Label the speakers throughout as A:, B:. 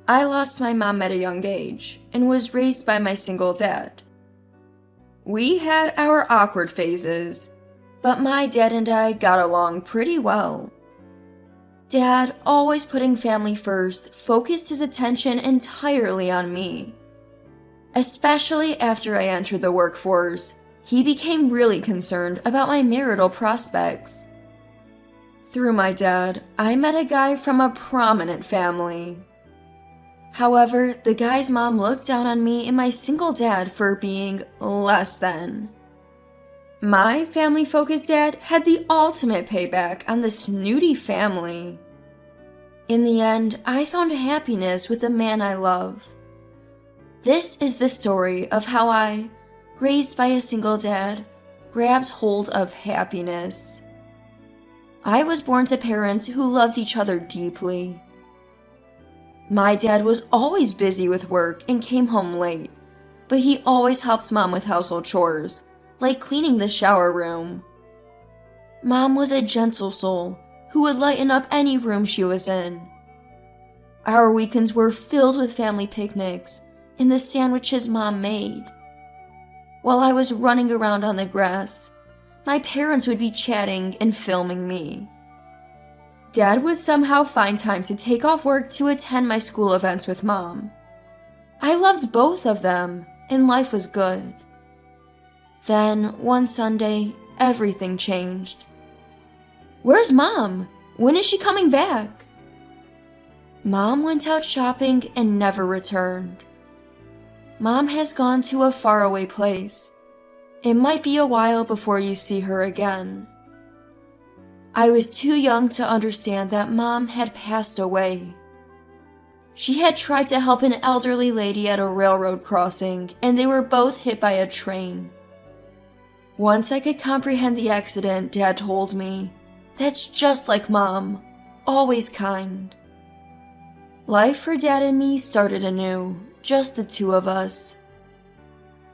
A: I lost my mom at a young age and was raised by my single dad. We had our awkward phases, but my dad and I got along pretty well. Dad, always putting family first, focused his attention entirely on me. Especially after I entered the workforce, he became really concerned about my marital prospects. Through my dad, I met a guy from a prominent family. However, the guy's mom looked down on me and my single dad for being less than. My family-focused dad had the ultimate payback on the snooty family. In the end, I found happiness with the man I love. This is the story of how I, raised by a single dad, grabbed hold of happiness. I was born to parents who loved each other deeply. My dad was always busy with work and came home late, but he always helped Mom with household chores, like cleaning the shower room. Mom was a gentle soul who would lighten up any room she was in. Our weekends were filled with family picnics and the sandwiches Mom made. While I was running around on the grass, my parents would be chatting and filming me. Dad would somehow find time to take off work to attend my school events with Mom. I loved both of them, and life was good. Then, one Sunday, everything changed. "Where's Mom? When is she coming back?" Mom went out shopping and never returned. Mom has gone to a faraway place. It might be a while before you see her again. I was too young to understand that Mom had passed away. She had tried to help an elderly lady at a railroad crossing, and they were both hit by a train. Once I could comprehend the accident, Dad told me, "That's just like Mom, always kind." Life for Dad and me started anew, just the two of us.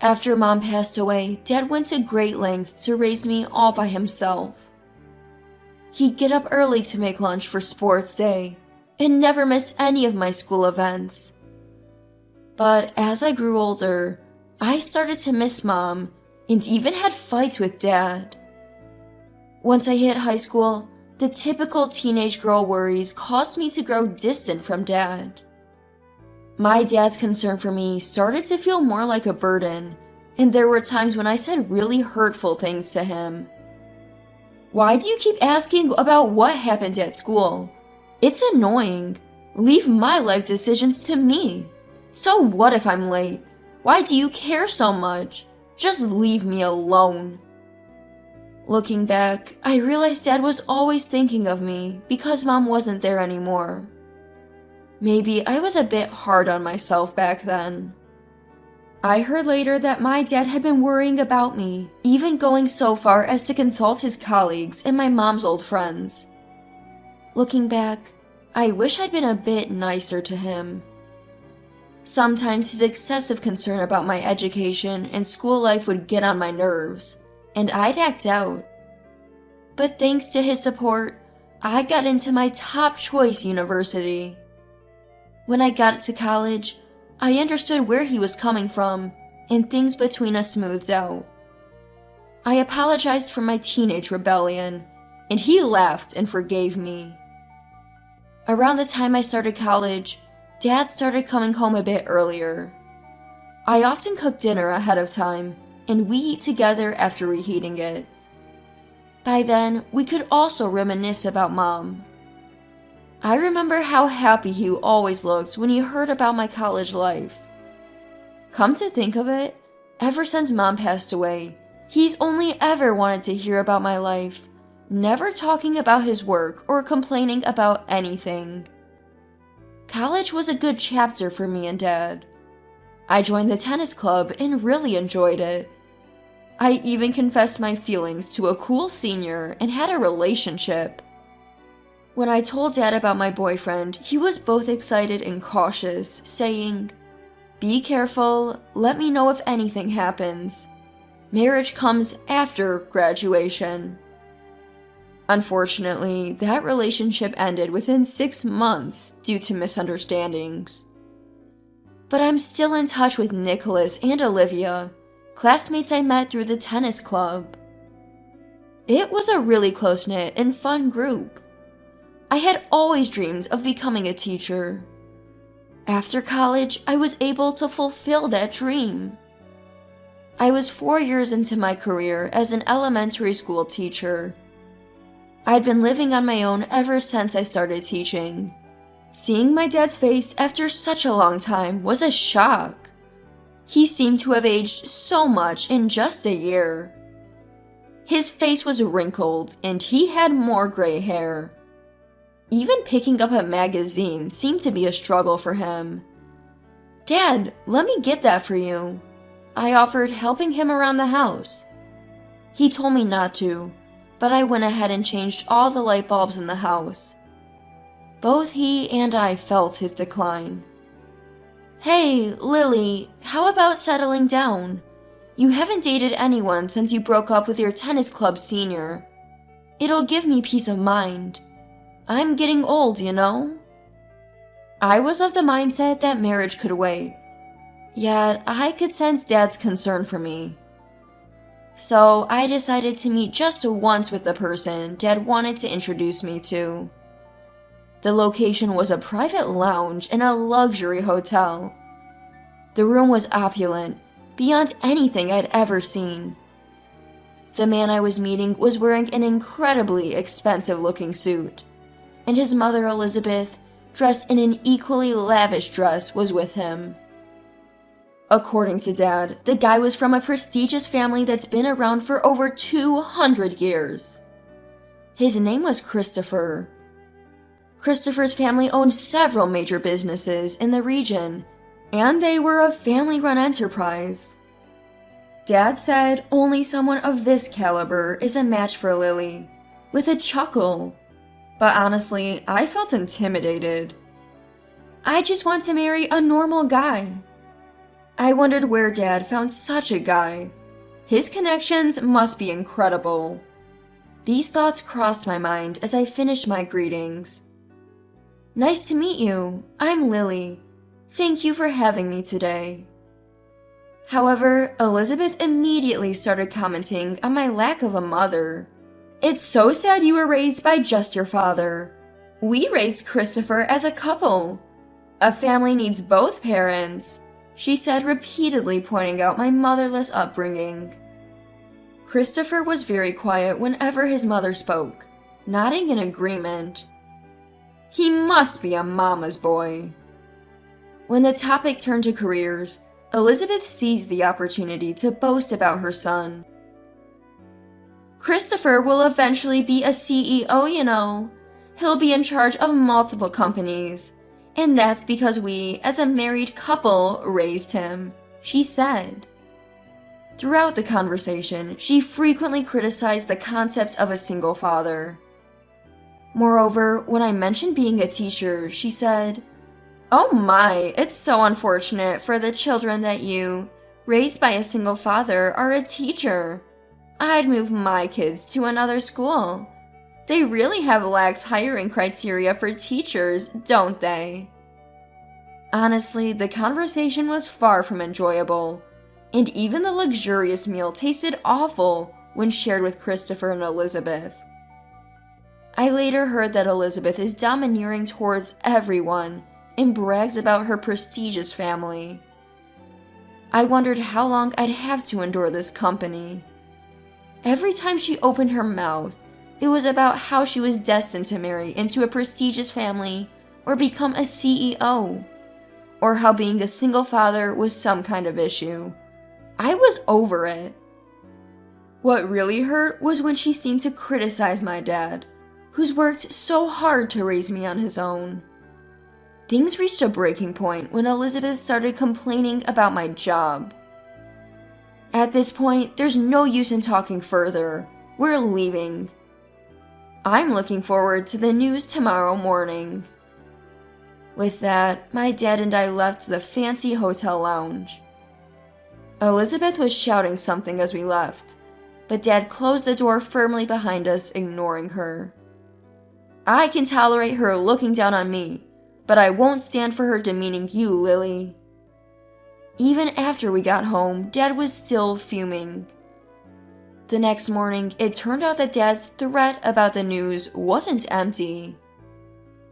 A: After Mom passed away, Dad went to great lengths to raise me all by himself. He'd get up early to make lunch for sports day, and never missed any of my school events. But as I grew older, I started to miss Mom, and even had fights with Dad. Once I hit high school, the typical teenage girl worries caused me to grow distant from Dad. My dad's concern for me started to feel more like a burden, and there were times when I said really hurtful things to him. "Why do you keep asking about what happened at school? It's annoying. Leave my life decisions to me. So what if I'm late? Why do you care so much? Just leave me alone." Looking back, I realized Dad was always thinking of me because Mom wasn't there anymore. Maybe I was a bit hard on myself back then. I heard later that my dad had been worrying about me, even going so far as to consult his colleagues and my mom's old friends. Looking back, I wish I'd been a bit nicer to him. Sometimes his excessive concern about my education and school life would get on my nerves, and I'd act out. But thanks to his support, I got into my top choice university. When I got to college, I understood where he was coming from, and things between us smoothed out. I apologized for my teenage rebellion, and he laughed and forgave me. Around the time I started college, Dad started coming home a bit earlier. I often cook dinner ahead of time, and we eat together after reheating it. By then, we could also reminisce about Mom. I remember how happy he always looked when he heard about my college life. Come to think of it, ever since Mom passed away, he's only ever wanted to hear about my life, never talking about his work or complaining about anything. College was a good chapter for me and Dad. I joined the tennis club and really enjoyed it. I even confessed my feelings to a cool senior and had a relationship. When I told Dad about my boyfriend, he was both excited and cautious, saying, "Be careful, let me know if anything happens. Marriage comes after graduation." Unfortunately, that relationship ended within 6 months due to misunderstandings. but I'm still in touch with Nicholas and Olivia, classmates I met through the tennis club. It was a really close-knit and fun group. I had always dreamed of becoming a teacher. After college, I was able to fulfill that dream. I was 4 years into my career as an elementary school teacher. I'd been living on my own ever since I started teaching. Seeing my dad's face after such a long time was a shock. He seemed to have aged so much in just a year. His face was wrinkled and he had more gray hair. Even picking up a magazine seemed to be a struggle for him. "Dad, let me get that for you," I offered, helping him around the house. He told me not to, but I went ahead and changed all the light bulbs in the house. Both he and I felt his decline. "Hey, Lily, how about settling down? You haven't dated anyone since you broke up with your tennis club senior. It'll give me peace of mind. I'm getting old, you know?" I was of the mindset that marriage could wait, yet I could sense Dad's concern for me. So I decided to meet just once with the person Dad wanted to introduce me to. The location was a private lounge in a luxury hotel. The room was opulent, beyond anything I'd ever seen. The man I was meeting was wearing an incredibly expensive-looking suit, and his mother Elizabeth, dressed in an equally lavish dress, was with him. According to Dad, the guy was from a prestigious family that's been around for over 200 years. His name was Christopher. Christopher's family owned several major businesses in the region, and they were a family-run enterprise. Dad said only someone of this caliber is a match for Lily, with a chuckle. But honestly, I felt intimidated. I just want to marry a normal guy. I wondered where Dad found such a guy. His connections must be incredible. These thoughts crossed my mind as I finished my greetings. "Nice to meet you. I'm Lily. Thank you for having me today." However, Elizabeth immediately started commenting on my lack of a mother. "It's so sad you were raised by just your father. We raised Christopher as a couple. A family needs both parents," she said, repeatedly pointing out my motherless upbringing. Christopher was very quiet whenever his mother spoke, nodding in agreement. He must be a mama's boy. When the topic turned to careers, Elizabeth seized the opportunity to boast about her son. "Christopher will eventually be a CEO, you know. He'll be in charge of multiple companies. And that's because we, as a married couple, raised him," she said. Throughout the conversation, she frequently criticized the concept of a single father. Moreover, when I mentioned being a teacher, she said, "Oh my, it's so unfortunate for the children that you, raised by a single father, are a teacher. I'd move my kids to another school. They really have lax hiring criteria for teachers, don't they?" Honestly, the conversation was far from enjoyable, and even the luxurious meal tasted awful when shared with Christopher and Elizabeth. I later heard that Elizabeth is domineering towards everyone and brags about her prestigious family. I wondered how long I'd have to endure this company. Every time she opened her mouth, it was about how she was destined to marry into a prestigious family or become a CEO, or how being a single father was some kind of issue. I was over it. What really hurt was when she seemed to criticize my dad, who's worked so hard to raise me on his own. Things reached a breaking point when Elizabeth started complaining about my job. At this point, there's no use in talking further. We're leaving. I'm looking forward to the news tomorrow morning. With that, my dad and I left the fancy hotel lounge. Elizabeth was shouting something as we left, but Dad closed the door firmly behind us, ignoring her. "I can tolerate her looking down on me, but I won't stand for her demeaning you, Lily." Even after we got home, Dad was still fuming. The next morning, it turned out that Dad's threat about the news wasn't empty.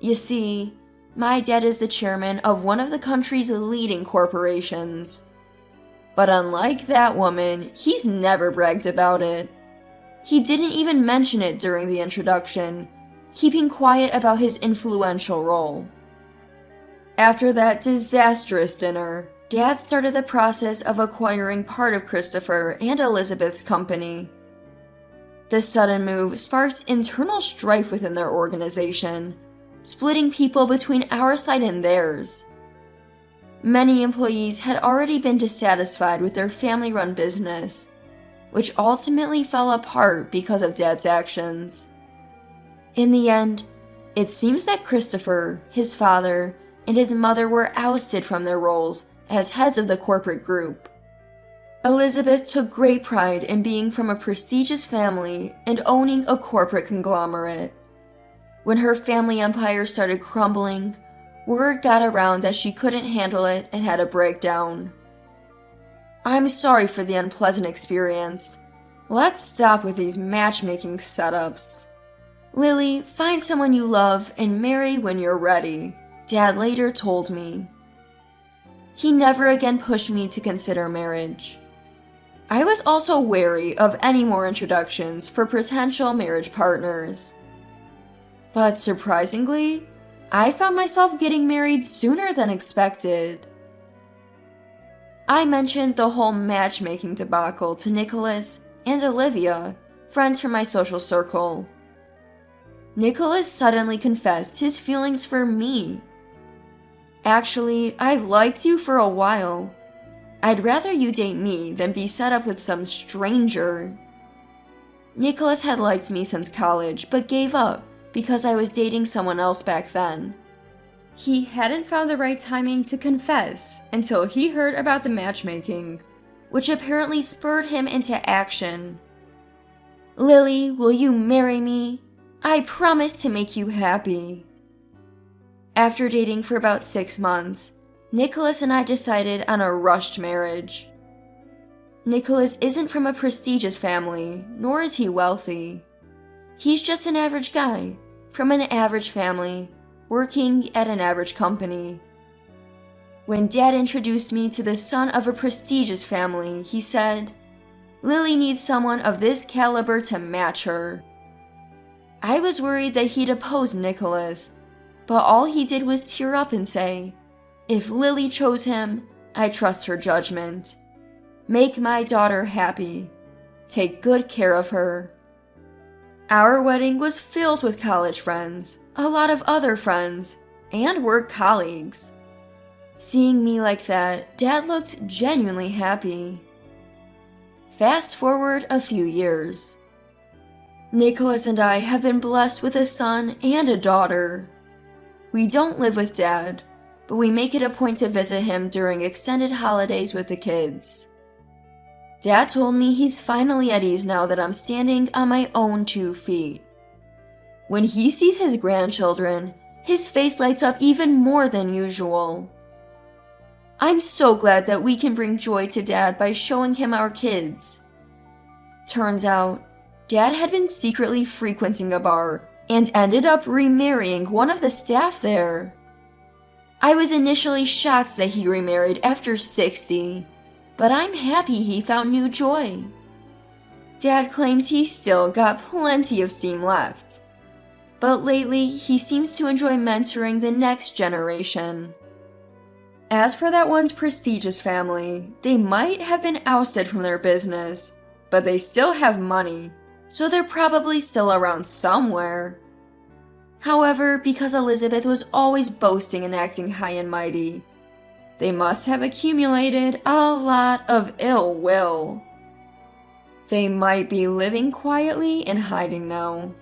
A: You see, my dad is the chairman of one of the country's leading corporations. But unlike that woman, he's never bragged about it. He didn't even mention it during the introduction, keeping quiet about his influential role. After that disastrous dinner, Dad started the process of acquiring part of Christopher and Elizabeth's company. This sudden move sparked internal strife within their organization, splitting people between our side and theirs. Many employees had already been dissatisfied with their family-run business, which ultimately fell apart because of Dad's actions. In the end, it seems that Christopher, his father, and his mother were ousted from their roles as heads of the corporate group. Elizabeth took great pride in being from a prestigious family and owning a corporate conglomerate. When her family empire started crumbling, word got around that she couldn't handle it and had a breakdown. I'm sorry for the unpleasant experience. Let's stop with these matchmaking setups. Lily, find someone you love and marry when you're ready, Dad later told me. He never again pushed me to consider marriage. I was also wary of any more introductions for potential marriage partners. But surprisingly, I found myself getting married sooner than expected. I mentioned the whole matchmaking debacle to Nicholas and Olivia, friends from my social circle. Nicholas suddenly confessed his feelings for me. Actually, I've liked you for a while. I'd rather you date me than be set up with some stranger. Nicholas had liked me since college, but gave up because I was dating someone else back then. He hadn't found the right timing to confess until he heard about the matchmaking, which apparently spurred him into action. Lily, will you marry me? I promise to make you happy. After dating for about 6 months, Nicholas and I decided on a rushed marriage. Nicholas isn't from a prestigious family, nor is he wealthy. He's just an average guy, from an average family, working at an average company. When Dad introduced me to the son of a prestigious family, he said, Lily needs someone of this caliber to match her. I was worried that he'd oppose Nicholas, but all he did was tear up and say, if Lily chose him, I trust her judgment. Make my daughter happy. Take good care of her. Our wedding was filled with college friends, a lot of other friends, and work colleagues. Seeing me like that, Dad looked genuinely happy. Fast forward a few years. Nicholas and I have been blessed with a son and a daughter. We don't live with Dad, but we make it a point to visit him during extended holidays with the kids. Dad told me he's finally at ease now that I'm standing on my own 2 feet. When he sees his grandchildren, his face lights up even more than usual. I'm so glad that we can bring joy to Dad by showing him our kids. Turns out, Dad had been secretly frequenting a bar and ended up remarrying one of the staff there. I was initially shocked that he remarried after 60, but I'm happy he found new joy. Dad claims he's still got plenty of steam left, but lately he seems to enjoy mentoring the next generation. As for that one's prestigious family, they might have been ousted from their business, but they still have money, so they're probably still around somewhere. However, because Elizabeth was always boasting and acting high and mighty, they must have accumulated a lot of ill will. They might be living quietly and hiding now.